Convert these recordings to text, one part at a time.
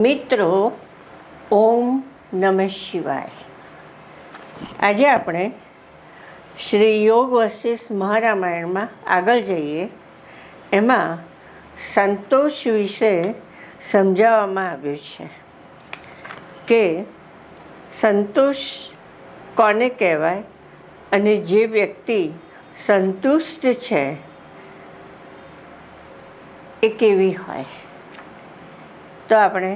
મિત્રો, ઓમ નમઃ શિવાય. આજે આપણે શ્રી યોગ વશિષ્ઠ મહારામાયણમાં આગળ જઈએ. એમાં સંતોષ વિશે સમજાવવામાં આવ્યું છે કે સંતોષ કોને કહેવાય અને જે વ્યક્તિ સંતુષ્ટ છે એ કેવી હોય. તો આપણે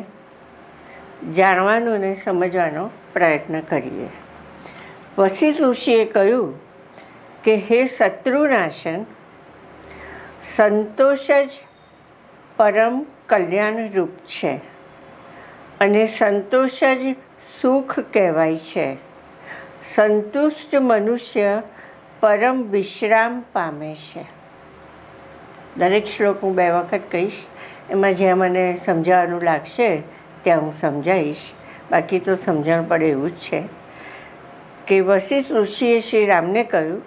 જાણવાનો અને સમજવાનો પ્રયત્ન કરીએ. વશિષ્ઠ ઋષિએ કહ્યું કે હે શત્રુનાશન, સંતોષ જ પરમ કલ્યાણરૂપ છે અને સંતોષ જ સુખ કહેવાય છે. સંતુષ્ટ મનુષ્ય પરમ વિશ્રામ પામે છે. દરેક શ્લોક હું 2 વખત કહીશ. એમાં જ્યાં મને સમજાવવાનું લાગશે ત્યાં હું સમજાવીશ. બાકી તો સમજણ પડે એવું જ છે કે વશિષ્ઠ ઋષિએ શ્રી રામને કહ્યું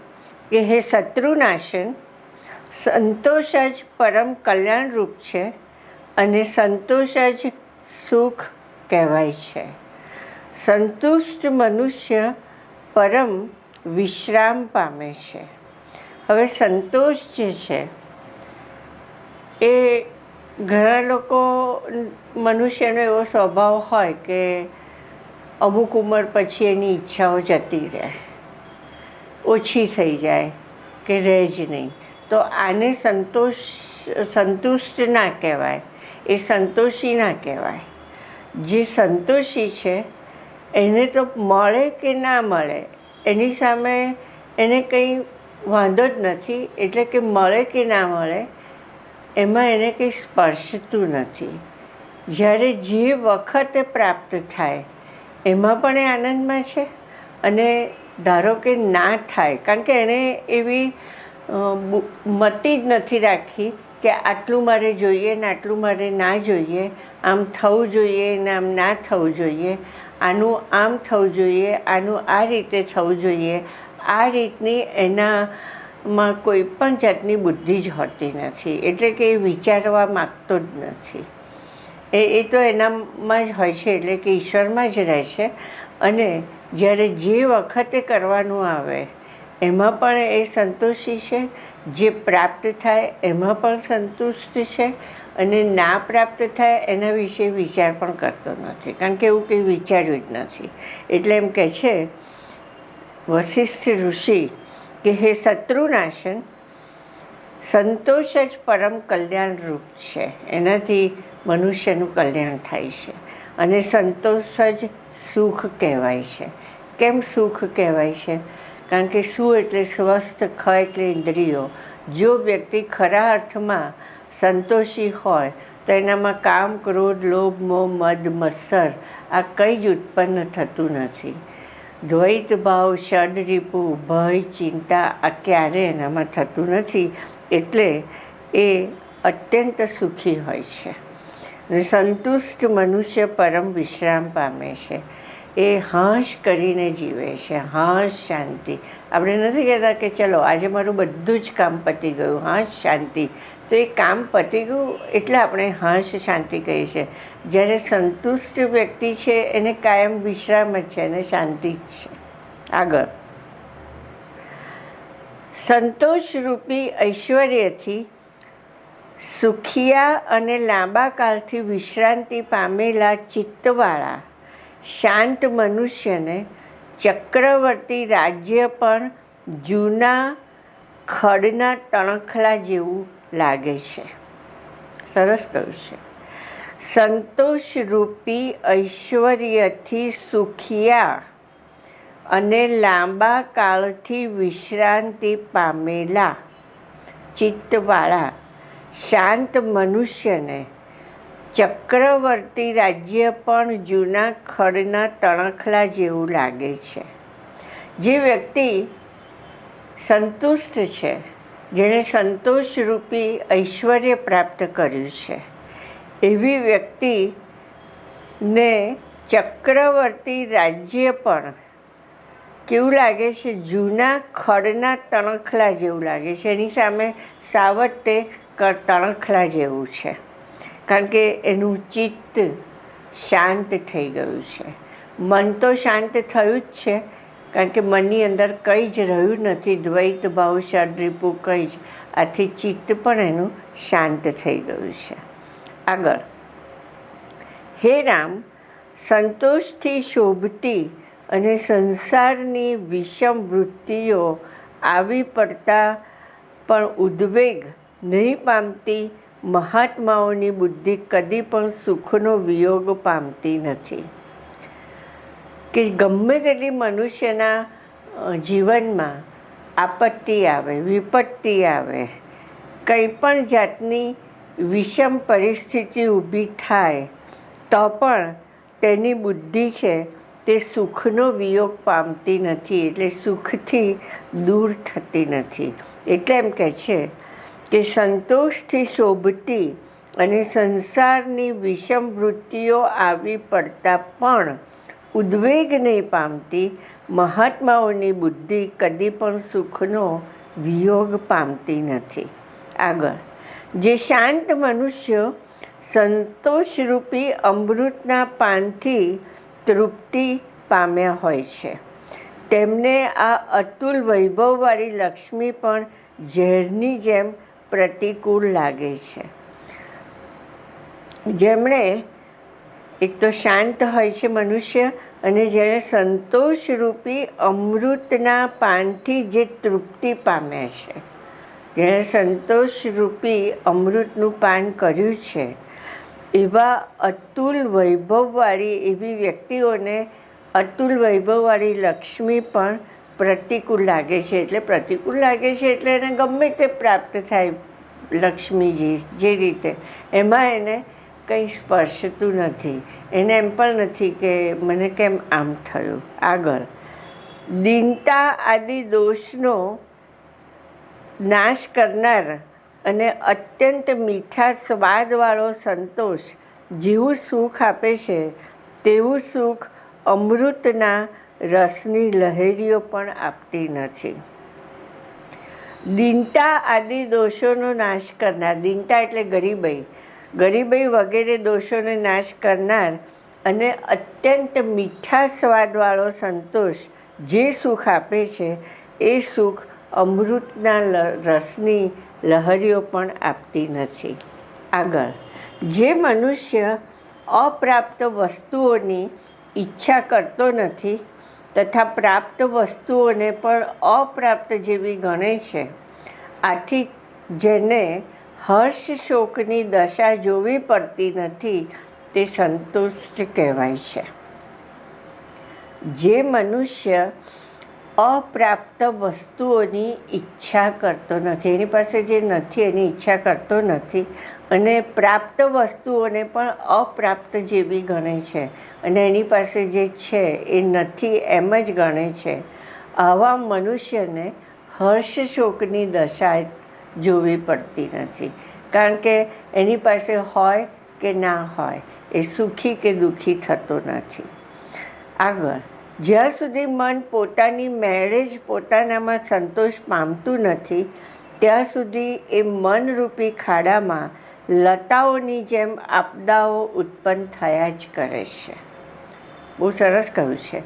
કે હે શત્રુનાશન, સંતોષ જ પરમ કલ્યાણરૂપ છે અને સંતોષ જ સુખ કહેવાય છે. સંતુષ્ટ મનુષ્ય પરમ વિશ્રામ પામે છે. હવે સંતોષ જે છે એ ઘણા લોકો, મનુષ્યનો એવો સ્વભાવ હોય કે અમુક ઉંમર પછી એની ઈચ્છાઓ જતી રહે, ઓછી થઈ જાય કે રહે જ નહીં. તો આને સંતુષ્ટ ના કહેવાય, એ સંતોષી ના કહેવાય. જે સંતોષી છે એને તો મળે કે ના મળે એની સામે એને કંઈ વાંધો જ નથી. એટલે કે મળે કે ના મળે એમાં એને કંઈ સ્પર્શતું નથી. જ્યારે જે વખતે પ્રાપ્ત થાય એમાં પણ એ આનંદમાં છે અને ધારો કે ના થાય, કારણ કે એને એવી મતિ જ નથી રાખી કે આટલું મારે જોઈએ ને આટલું મારે ના જોઈએ, આમ થવું જોઈએ ને આમ ના થવું જોઈએ, આનું આમ થવું જોઈએ, આનું આ રીતે થવું જોઈએ. આ રીતની એનામાં કોઈ પણ જાતની બુદ્ધિ જ હોતી નથી. એટલે કે એ વિચારવા માગતો જ નથી. એ તો એનામાં જ હોય છે, એટલે કે ઈશ્વરમાં જ રહે છે. અને જ્યારે જે વખતે કરવાનું આવે એમાં પણ એ સંતોષી છે, જે પ્રાપ્ત થાય એમાં પણ સંતુષ્ટ છે અને ના પ્રાપ્ત થાય એના વિશે વિચાર પણ કરતો નથી, કારણ કે એવું કંઈ વિચાર્યું જ નથી. એટલે એમ કહે છે વશિષ્ઠ ઋષિ કે હે શત્રુનાશન, સંતોષ જ પરમ કલ્યાણરૂપ છે. એનાથી મનુષ્યનું કલ્યાણ થાય છે અને સંતોષ જ સુખ કહેવાય છે. કેમ સુખ કહેવાય છે? કારણ કે સુ એટલે સ્વસ્થ, ખ એટલે ઇન્દ્રિયો. જો વ્યક્તિ ખરા અર્થમાં સંતોષી હોય તો એનામાં કામ, ક્રોધ, લોભ, મોહ, મદ, મત્સર આ કંઈ જ ઉત્પન્ન થતું નથી. દ્વૈત ભાવ, ષડરીપુ, ભય, ચિંતા આ ક્યારે એનામાં થતું નથી. એટલે એ અત્યંત સુખી હોય છે. અને સંતુષ્ટ મનુષ્ય પરમ વિશ્રામ પામે છે. એ હાશ કરીને જીવે છે, હાશ, શાંતિ. આપણે નથી કહેતા કે ચલો આજે મારું બધું જ કામ પતી ગયું, હાશ શાંતિ. તો એ કામ પતી ગયું એટલે આપણે હાશ શાંતિ કહીએ છીએ. જ્યારે સંતુષ્ટ વ્યક્તિ છે એને કાયમ વિશ્રામ જ છે અને શાંતિ જ છે. આગળ, સંતોષરૂપી ઐશ્વર્યથી સુખિયા અને લાંબા કાળથી વિશ્રાંતિ પામેલા ચિત્તવાળા શાંત મનુષ્યને ચક્રવર્તી રાજ્ય પણ જૂના ખડના તણખલા જેવું લાગે છે. સરસ કહ્યું છે. સંતોષરૂપી ઐશ્વર્યથી સુખિયા અને લાંબા કાળથી વિશ્રાંતિ પામેલા ચિત્તવાળા શાંત મનુષ્યને ચક્રવર્તી રાજ્ય પણ જૂના ખડના તણખલા જેવું લાગે છે. જે વ્યક્તિ સંતુષ્ટ છે, જેણે સંતોષરૂપી ઐશ્વર્ય પ્રાપ્ત કર્યું છે, એવી વ્યક્તિને ચક્રવર્તી રાજ્ય પણ કેવું લાગે છે? જૂના ખડના તણખલા જેવું લાગે છે. એની સામે સાવત તે તણખલા જેવું છે. કારણ કે એનું ચિત્ત શાંત થઈ ગયું છે. મન તો શાંત થયું જ છે, કારણ કે મનની અંદર કંઈ જ રહ્યું નથી, દ્વૈત ભાવ ષડરીપુ કંઈ જ. આથી ચિત્ત પણ એનું શાંત થઈ ગયું છે. આગળ, હે રામ, સંતોષથી શોભતી અને સંસારની વિષમ વૃત્તિઓ આવી પડતા પણ ઉદ્વેગ નહીં પામતી મહાત્માઓની બુદ્ધિ કદી પણ સુખનો વિયોગ પામતી નથી. કે ગમે તેટલી મનુષ્યના જીવનમાં આપત્તિ આવે, વિપત્તિ આવે, કંઈ પણ જાતની વિષમ પરિસ્થિતિ ઊભી થાય તો પણ તેની બુદ્ધિ છે તે સુખનો વિયોગ પામતી નથી, એટલે સુખથી દૂર થતી નથી. એટલે એમ કહે છે કે સંતોષથી શોભતી અને સંસારની વિષમ વૃત્તિઓ આવી પડતા પણ ઉદ્વેગ નહીં પામતી મહાત્માઓની બુદ્ધિ કદી પણ સુખનો વિયોગ પામતી નથી. આગળ, જે શાંત મનુષ્યો સંતોષરૂપી અમૃતના પાનથી તૃપ્તિ પામ્યા હોય છે, તેમને આ અતુલ વૈભવવાળી લક્ષ્મી પણ ઝેરની જેમ પ્રતિકૂળ લાગે છે. જેમણે એક તો શાંત હોય છે મનુષ્ય, અને જેણે સંતોષરૂપી અમૃતના પાનથી જે તૃપ્તિ પામ્યા છે, જેણે સંતોષરૂપી અમૃતનું પાન કર્યું છે, એવા અતુલ વૈભવવાળી એવી વ્યક્તિઓને અતુલ વૈભવવાળી લક્ષ્મી પણ પ્રતિકૂળ લાગે છે. એટલે પ્રતિકૂળ લાગે છે એટલે એને ગમે તે પ્રાપ્ત થાય લક્ષ્મીજી જે રીતે, એમાં એને કંઈ સ્પર્શતું નથી. એને એમ પણ નથી કે મને કેમ આમ થયું. આગળ, દીનતા આદિ દોષનો નાશ કરનાર અને અત્યંત મીઠા સ્વાદવાળો સંતોષ જેવું સુખ આપે છે તેવું સુખ અમૃતના રસની લહેરીઓ પણ આપતી નથી. દીનતા આદિ દોષોનો નાશ કરનાર, દીનતા એટલે ગરીબાઈ, ગરીબાઈ વગેરે દોષોને નાશ કરનાર અને અત્યંત મીઠા સ્વાદવાળો સંતોષ જે સુખ આપે છે એ સુખ અમૃતના રસની લહરીઓ પણ આપતી નથી. આગળ, જે મનુષ્ય અપ્રાપ્ત વસ્તુઓની ઈચ્છા કરતો નથી તથા પ્રાપ્ત વસ્તુઓને પણ અપ્રાપ્ત જેવી ગણે છે, આથી જેને હર્ષ શોકની દશા જોવી પડતી નથી તે સંતુષ્ટ કહેવાય છે. જે મનુષ્ય અપ્રાપ્ત વસ્તુઓની ઈચ્છા કરતો નથી, એની પાસે જે નથી એની ઈચ્છા કરતો નથી, અને પ્રાપ્ત વસ્તુઓને પણ અપ્રાપ્ત જેવી ગણે છે, અને એની પાસે જે છે એ નથી એમ જ ગણે છે, આવા મનુષ્યને હર્ષ શોકની દશા જોવી પડતી નથી. કારણ કે એની પાસે હોય કે ના હોય એ સુખી કે દુઃખી થતો નથી. આગળ, જ્યાં સુધી મન પોતાની મેળે જ પોતાનામાં સંતોષ પામતું નથી ત્યાં સુધી એ મનરૂપી ખાડામાં લતાઓની જેમ આપદાઓ ઉત્પન્ન થયા જ કરે છે. બહુ સરસ કહ્યું છે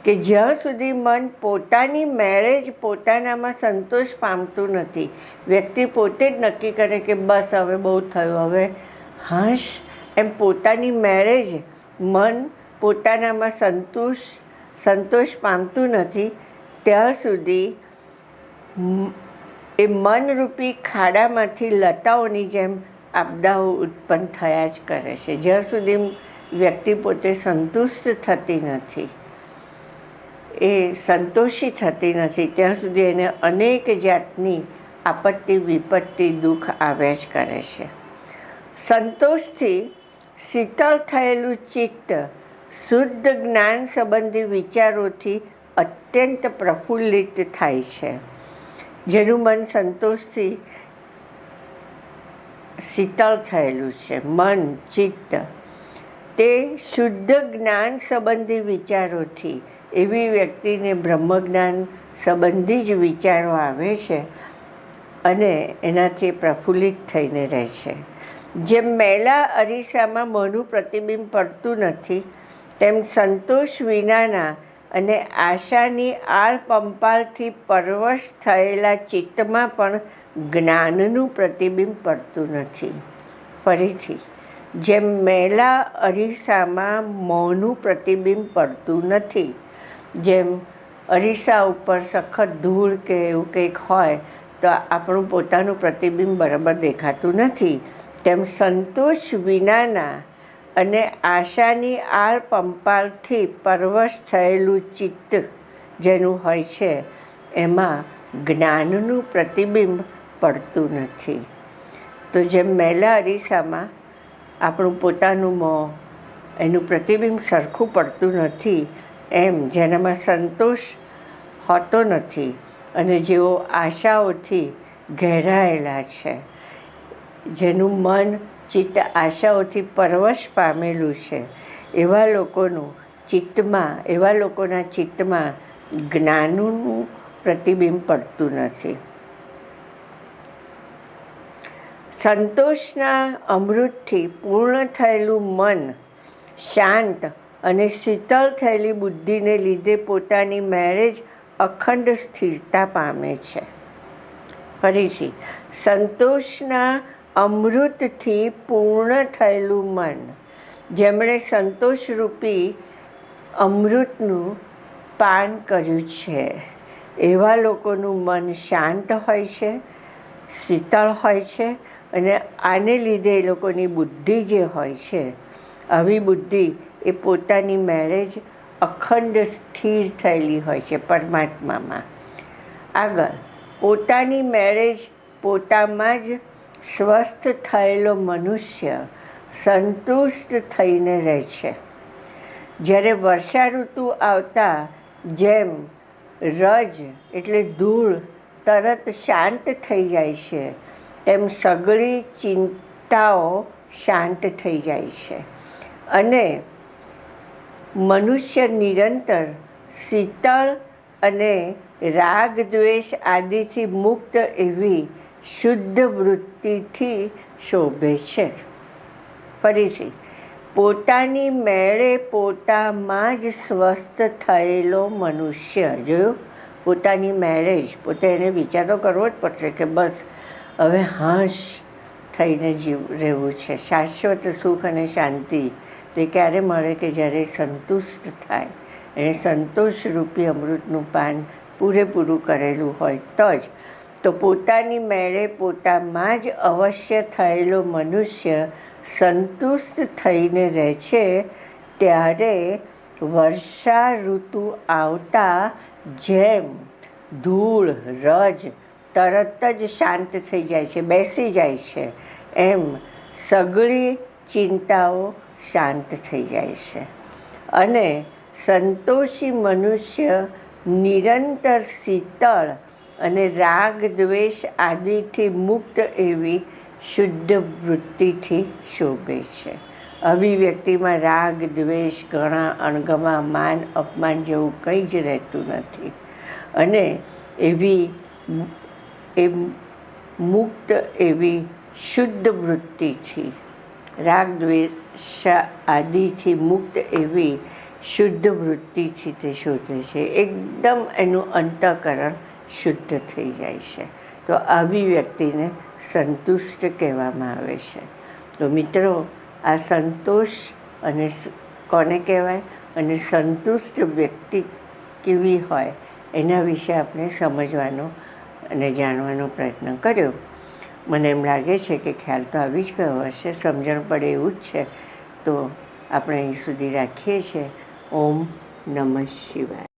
કે જ્યાં સુધી મન પોતાની મેળે જ પોતાનામાં સંતોષ પામતું નથી, વ્યક્તિ પોતે જ નક્કી કરે કે બસ હવે બહુ થયું, હવે હાશ, એમ પોતાની મેળે જ મન પોતાનામાં સંતોષ પામતું નથી, ત્યાં સુધી એ મનરૂપી ખાડામાંથી લતાઓની જેમ આપદાઓ ઉત્પન્ન થયા જ કરે છે. જ્યાં સુધી વ્યક્તિ પોતે સંતુષ્ટ થતી નથી, એ સંતોષી થતી નથી, ત્યાં સુધી એને અનેક જાતની આપત્તિ વિપત્તિ દુઃખ આવ્યા જ કરે છે. સંતોષથી શીતળ થયેલું ચિત્ત શુદ્ધ જ્ઞાન સંબંધી વિચારોથી અત્યંત પ્રફુલ્લિત થાય છે. જેનું મન સંતોષથી શીતળ થયેલું છે, મન ચિત્ત, તે શુદ્ધ જ્ઞાન સંબંધી વિચારોથી, એવી વ્યક્તિને બ્રહ્મજ્ઞાન સંબંધી જ વિચારો આવે છે અને એનાથી પ્રફુલ્લિત થઈને રહે છે. જેમ મેલા અરીસામાં મોંનું પ્રતિબિંબ પડતું નથી, તેમ સંતોષ વિનાના અને આશાની આળપંપાળથી પરવશ થયેલા ચિત્તમાં પણ જ્ઞાનનું પ્રતિબિંબ પડતું નથી. ફરીથી, જેમ મેલા અરીસામાં મોંનું પ્રતિબિંબ પડતું નથી, જેમ અરીસા ઉપર સખત ધૂળ કે એવું કંઈક હોય તો આપણું પોતાનું પ્રતિબિંબ બરાબર દેખાતું નથી, તેમ સંતોષ વિનાના અને આશાની આળપંપાળથી પરવશ થયેલું ચિત્ત જેનું હોય છે એમાં જ્ઞાનનું પ્રતિબિંબ પડતું નથી. તો જેમ મેલા અરીસામાં આપણું પોતાનું મોં એનું પ્રતિબિંબ સરખું પડતું નથી, એમ જેનામાં સંતોષ હોતો નથી અને જેઓ આશાઓથી ઘેરાયેલા છે, જેનું મન ચિત્ત આશાઓથી પરવશ પામેલું છે, એવા લોકોના ચિત્તમાં જ્ઞાનનું પ્રતિબિંબ પડતું નથી. સંતોષના અમૃતથી પૂર્ણ થયેલું મન શાંત અને શીતળ થયેલી બુદ્ધિને લીધે પોતાની મેળે જ અખંડ સ્થિરતા પામે છે. ફરીથી, સંતોષના અમૃતથી પૂર્ણ થયેલું મન, જેમણે સંતોષરૂપી અમૃતનું પાન કર્યું છે, એવા લોકોનું મન શાંત હોય છે, શીતળ હોય છે અને આને લીધે એ લોકોની બુદ્ધિ જે હોય છે, આવી બુદ્ધિ એ પોતાની મેળે જ અખંડ સ્થિર થયેલી હોય છે પરમાત્મામાં. આગળ, પોતાની મેળે જ પોતામાં જ સ્વસ્થ થયેલો મનુષ્ય સંતુષ્ટ થઈને રહે છે. જ્યારે વર્ષા ઋતુ આવતા જેમ રજ એટલે ધૂળ તરત શાંત થઈ જાય છે, તેમ સઘળી ચિંતાઓ શાંત થઈ જાય છે અને મનુષ્ય નિરંતર શીતળ અને રાગ દ્વેષ આદિથી મુક્ત એવી શુદ્ધ વૃત્તિથી શોભે છે. ફરીથી, પોતાની મેળે પોતામાં જ સ્વસ્થ થયેલો મનુષ્ય, જોયું, પોતાની મેળે જ પોતે એને વિચારો કરવો જ પડશે કે બસ હવે હાશ થઈને રહેવું છે. શાશ્વત સુખ અને શાંતિ તે ક્યારે મળે કે જ્યારે સંતુષ્ટ થાય, એણે સંતોષરૂપી અમૃતનું પાન પૂરેપૂરું કરેલું હોય તો જ. તો પોતાની મેળે પોતામાં જ અવશ્ય થયેલો મનુષ્ય સંતુષ્ટ થઈને રહે છે, ત્યારે વર્ષા ઋતુ આવતા જેમ ધૂળ રજ તરત જ શાંત થઈ જાય છે, બેસી જાય છે, એમ સઘળી ચિંતાઓ શાંત થઈ જાય છે અને સંતોષી મનુષ્ય નિરંતર શીતળ અને રાગ દ્વેષ આદિથી મુક્ત એવી શુદ્ધ વૃત્તિથી શોભે છે. આવી વ્યક્તિમાં રાગ દ્વેષ ઘણા અણગમા માન અપમાન જેવું કંઈ જ રહેતું નથી અને એ મુક્ત એવી શુદ્ધ વૃત્તિથી રાગ દ્વેષ આદિથી મુક્ત એવી શુદ્ધ વૃત્તિથી તે શોધે છે. એકદમ એનું અંતઃકરણ શુદ્ધ થઈ જાય છે. તો આવી વ્યક્તિને સંતુષ્ટ કહેવામાં આવે છે. તો મિત્રો, આ સંતોષ અને કોને કહેવાય અને સંતુષ્ટ વ્યક્તિ કેવી હોય એના વિશે આપણે સમજવાનો અને જાણવાનો પ્રયત્ન કર્યો. મને એમ લાગે છે કે ખ્યાલ તો આવી જ ગયો હશે, સમજણ પડે એવું જ છે. તો આપણે અહીં સુધી રાખીએ છીએ. ઓમ નમઃ શિવાય.